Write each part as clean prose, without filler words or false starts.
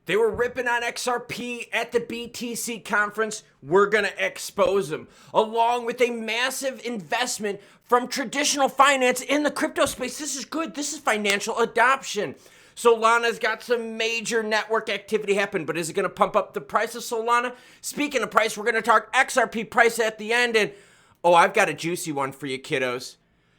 They were ripping on XRP at the BTC conference. We're going to expose them, along with a massive investment from traditional finance in the crypto space. This is good. This is financial adoption. Solana's got some major network activity happen, but is it going to pump up the price of Solana? Speaking of price, we're going to talk XRP price at the end. And oh, I've got a juicy one for you, kiddos.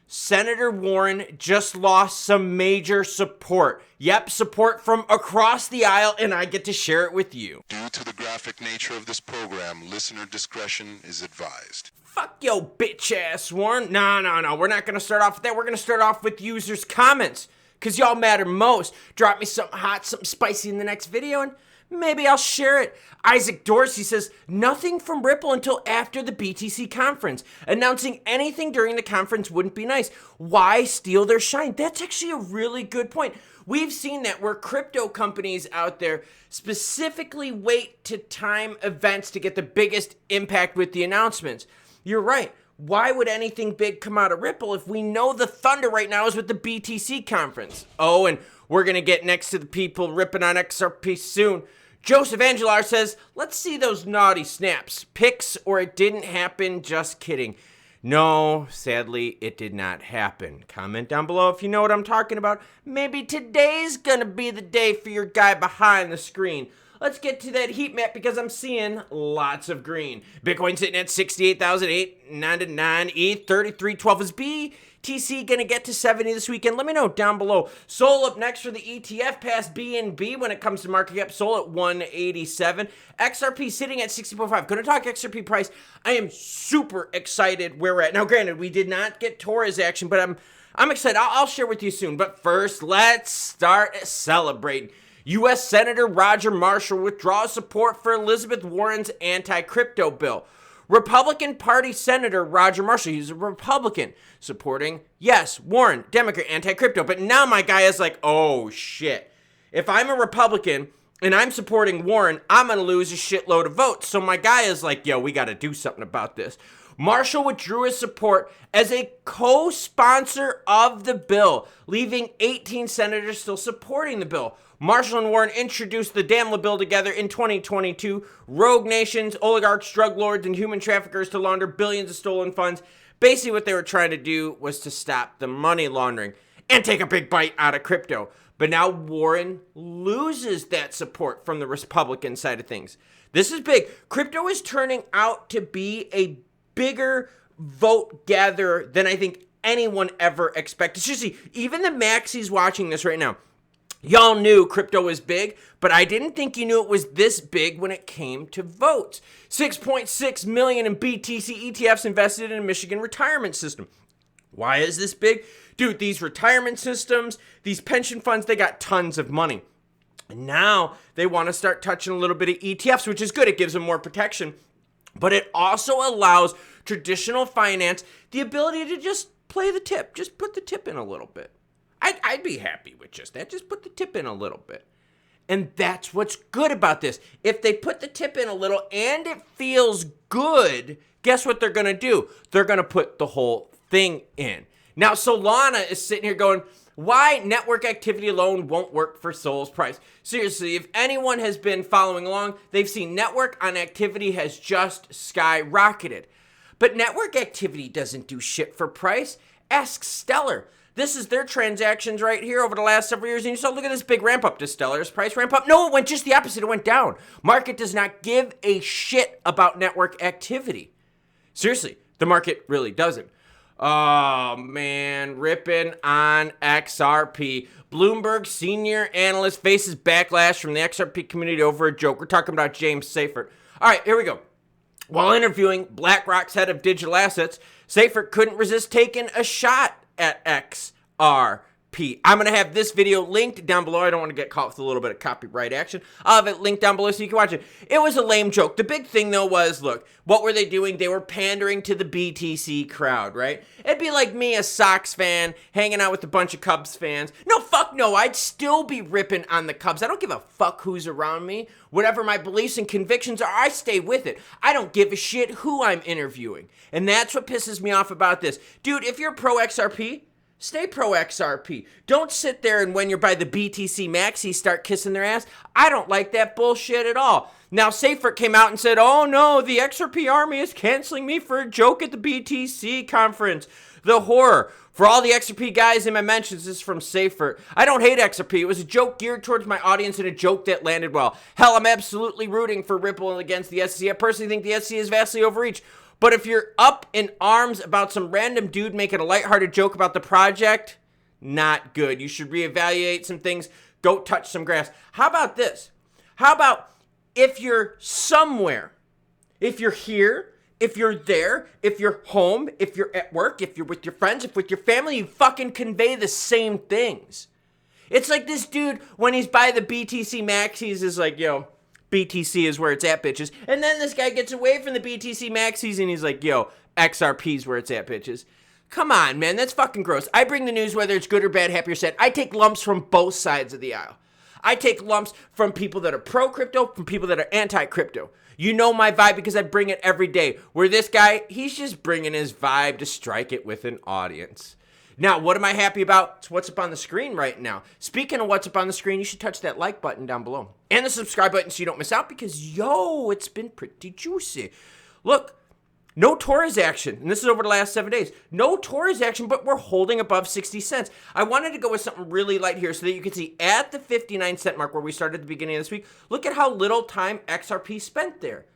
Senator Warren just lost some major support. Yep, support from across the aisle, and I get to share it with you. Due to the graphic nature of this program, listener discretion is advised. Fuck yo, bitch ass Warren. No. We're not going to start off with that. We're going to start off with users' comments, because y'all matter most. Drop me something hot, something spicy in the next video, and maybe I'll share it. Isaac Dorsey says, nothing from Ripple until after the BTC conference. Announcing anything during the conference wouldn't be nice. Why steal their shine? That's actually a really good point. We've seen that where crypto companies out there specifically wait to time events to get the biggest impact with the announcements. You're right. Why would anything big come out of Ripple if we know the thunder right now is with the BTC conference? Oh, and we're going to get next to the people ripping on XRP soon. Joseph Angelar says, let's see those naughty snaps. Pics or it didn't happen, just kidding. No, sadly, it did not happen. Comment down below if you know what I'm talking about. Maybe today's going to be the day for your guy behind the screen. Let's get to that heat map because I'm seeing lots of green. Bitcoin sitting at 68,899. ETH 3312. Is BTC going to get to 70 this weekend? Let me know down below. Sol up next for the ETF past BNB when it comes to market cap. Sol at 187. XRP sitting at 60.5. Going to talk XRP price. I am super excited where we're at. Now, granted, we did not get Torres action, but I'm excited. I'll share with you soon. But first, let's start celebrating. U.S. Senator Roger Marshall withdraws support for Elizabeth Warren's anti-crypto bill. Republican Party Senator Roger Marshall, he's a Republican, supporting, yes, Warren, Democrat, anti-crypto. But now my guy is like, oh, shit. If I'm a Republican and I'm supporting Warren, I'm going to lose a shitload of votes. So my guy is like, yo, we got to do something about this. Marshall withdrew his support as a co-sponsor of the bill, leaving 18 senators still supporting the bill. Marshall and Warren introduced the DAMLA bill together in 2022. Rogue nations, oligarchs, drug lords, and human traffickers to launder billions of stolen funds. Basically what they were trying to do was to stop the money laundering and take a big bite out of crypto. But now Warren loses that support from the Republican side of things. This is big. Crypto is turning out to be a bigger vote gatherer than I think anyone ever expected. Seriously, even the maxis watching this right now, y'all knew crypto was big, but I didn't think you knew it was this big when it came to votes. 6.6 million in BTC ETFs invested in a Michigan retirement system. Why is this big? Dude, these retirement systems, these pension funds, they got tons of money. And now they want to start touching a little bit of ETFs, which is good. It gives them more protection. But it also allows traditional finance the ability to just play the tip. Just put the tip in a little bit. I'd be happy with just that. Just put the tip in a little bit. And that's what's good about this. If they put the tip in a little and it feels good, guess what they're going to do? They're going to put the whole thing in. Now, Solana is sitting here going, why network activity alone won't work for Sol's price? Seriously, if anyone has been following along, they've seen network on activity has just skyrocketed. But network activity doesn't do shit for price. Ask Stellar. This is their transactions right here over the last several years. And you saw, look at this big ramp up to Stellar's price ramp up. No, it went just the opposite. It went down. Market does not give a shit about network activity. Seriously, the market really doesn't. Oh, man, ripping on XRP. Bloomberg senior analyst faces backlash from the XRP community over a joke. We're talking about James Seyffart. All right, here we go. While interviewing BlackRock's head of digital assets, Seyffart couldn't resist taking a shot at XRP. I'm going to have this video linked down below. I don't want to get caught with a little bit of copyright action. I'll have it linked down below so you can watch it. It was a lame joke. The big thing, though, was, look, what were they doing? They were pandering to the BTC crowd, right? It'd be like me, a Sox fan, hanging out with a bunch of Cubs fans. No, fuck no. I'd still be ripping on the Cubs. I don't give a fuck who's around me. Whatever my beliefs and convictions are, I stay with it. I don't give a shit who I'm interviewing. And that's what pisses me off about this. Dude, if you're pro XRP, Stay pro XRP. Don't sit there and when you're by the BTC maxi start kissing their ass. I don't like that bullshit at all. Now, Safer came out and said, oh no, the XRP army is canceling me for a joke at the BTC conference. The horror. For all the XRP guys in my mentions, this is from Safer. I don't hate XRP. It was a joke geared towards my audience and a joke that landed well. Hell, I'm absolutely rooting for Ripple against the SEC. I personally think the SEC is vastly overreached. But if you're up in arms about some random dude making a lighthearted joke about the project, not good. You should reevaluate some things. Go touch some grass. How about this? How about if you're somewhere, if you're here, if you're there, if you're home, if you're at work, if you're with your friends, if with your family, you fucking convey the same things. It's like this dude, when he's by the BTC maxis, is like, yo, BTC is where it's at, bitches. And then this guy gets away from the BTC maxis and he's like, yo, XRP is where it's at, bitches. Come on, man, that's fucking gross. I bring the news whether it's good or bad, happy or sad. I take lumps from both sides of the aisle. I take lumps from people that are pro-crypto, from people that are anti-crypto. You know my vibe because I bring it every day. Where this guy, he's just bringing his vibe to strike it with an audience. Now, what am I happy about? It's what's up on the screen right now. Speaking of what's up on the screen, you should touch that like button down below. And the subscribe button so you don't miss out because, yo, it's been pretty juicy. Look, no Torres action. And this is over the last 7 days. No Torres action, but we're holding above 60 cents. I wanted to go with something really light here so that you can see at the 59 cent mark where we started at the beginning of this week, look at how little time XRP spent there.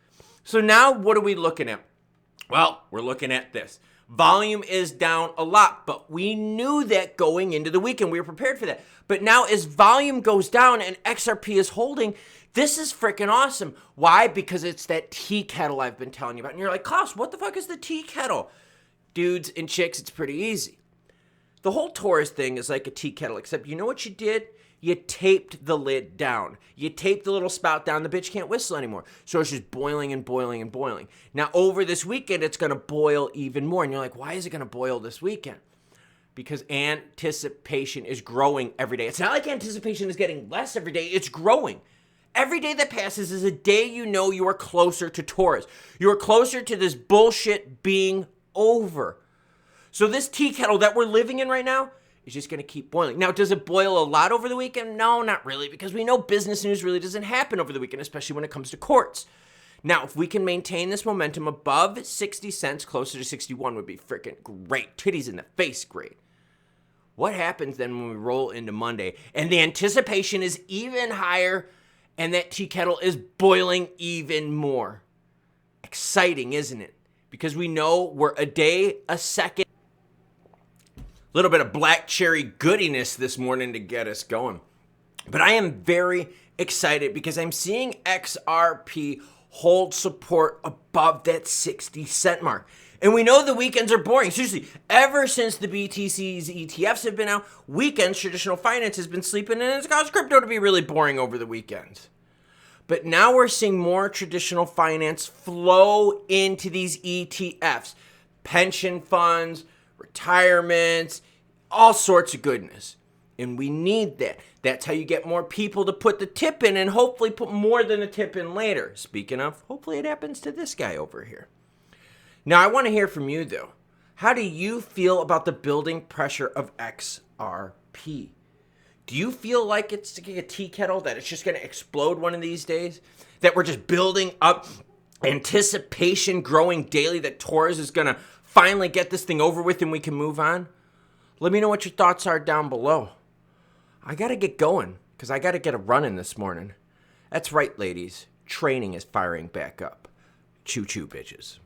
So now what are we looking at? Well, we're looking at this. Volume is down a lot, but we knew that going into the weekend. We were prepared for that. But now as volume goes down and XRP is holding, this is freaking awesome. Why? Because it's that tea kettle I've been telling you about. And you're like, Klaus, what the fuck is the tea kettle? Dudes and chicks, it's pretty easy. The whole Torres thing is like a tea kettle, except you know what you did? You taped the lid down. You taped the little spout down. The bitch can't whistle anymore. So it's just boiling and boiling and boiling. Now, over this weekend, it's going to boil even more. And you're like, why is it going to boil this weekend? Because anticipation is growing every day. It's not like anticipation is getting less every day. It's growing. Every day that passes is a day you know you are closer to Torres. You are closer to this bullshit being over. So this tea kettle that we're living in right now, is just going to keep boiling. Now, does it boil a lot over the weekend? No, not really, because we know business news really doesn't happen over the weekend, especially when it comes to courts. Now, if we can maintain this momentum above 60 cents, closer to 61 would be freaking great. Titties in the face, great. What happens then when we roll into Monday and the anticipation is even higher and that tea kettle is boiling even more? Exciting, isn't it? Because we know we're a day, a second, little bit of black cherry goodiness this morning to get us going. But I am very excited because I'm seeing XRP hold support above that 60 cent mark. And we know the weekends are boring. Seriously, ever since the BTC's ETFs have been out, weekends, traditional finance has been sleeping, and it's caused crypto to be really boring over the weekends. But now we're seeing more traditional finance flow into these ETFs. Pension funds, retirements, all sorts of goodness. And we need that. That's how you get more people to put the tip in and hopefully put more than a tip in later. Speaking of, hopefully it happens to this guy over here. Now, I want to hear from you, though. How do you feel about the building pressure of XRP? Do you feel like it's like a tea kettle, that it's just going to explode one of these days? That we're just building up anticipation growing daily that Torres is going to finally get this thing over with and we can move on? Let me know what your thoughts are down below. I got to get going because I got to get a run-in this morning. That's right, ladies. Training is firing back up. Choo-choo, bitches.